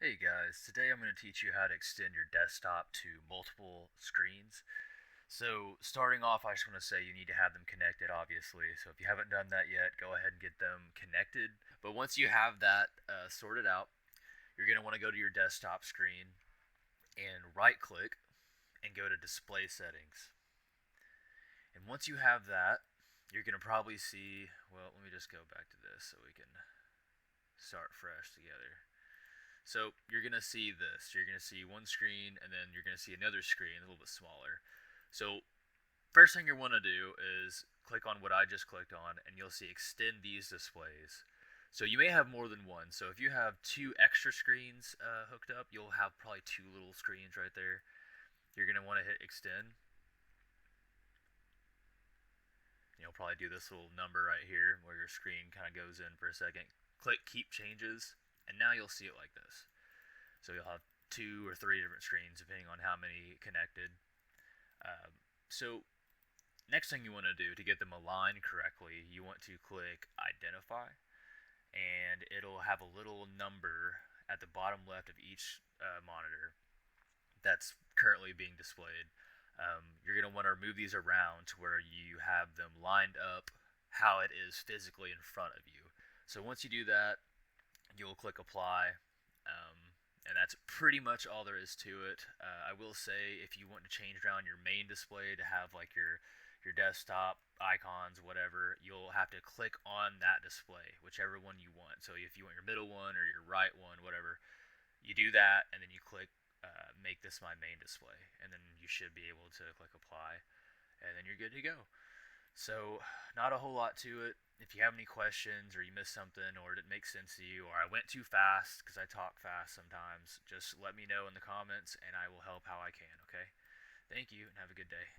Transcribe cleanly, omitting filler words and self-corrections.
Hey guys, today I'm going to teach you how to extend your desktop to multiple screens. So, starting off, I just want to say you need to have them connected, obviously. So, if you haven't done that yet, go ahead and get them connected. But once you have that sorted out, you're going to want to go to your desktop screen and right click and go to display settings. And once you have that, you're going to probably see, well, let me just go back to this so we can start fresh together. So you're gonna see this. You're gonna see one screen, and then you're gonna see another screen a little bit smaller. So first thing you want to do is click on what I just clicked on, and you'll see extend these displays. So you may have more than one. So if you have two extra screens hooked up, you'll have probably two little screens right there. You're gonna want to hit extend. You'll probably do this little number right here where your screen kind of goes in for a second. Click keep changes, and now you'll see it like this. So you'll have two or three different screens depending on how many connected. So next thing you want to do to get them aligned correctly, you want to click identify, and it'll have a little number at the bottom left of each monitor that's currently being displayed. You're going to want to remove these around to where you have them lined up how it is physically in front of you. So once you do that, you'll click apply, and that's pretty much all there is to it. I will say if you want to change around your main display to have like your desktop icons, whatever, you'll have to click on that display, whichever one you want. So if you want your middle one or your right one, whatever, you do that, and then you click make this my main display, and then you should be able to click apply, and then you're good to go. So, not a whole lot to it. If you have any questions or you missed something or it didn't make sense to you or I went too fast because I talk fast sometimes, just let me know in the comments and I will help how I can, okay? Thank you and have a good day.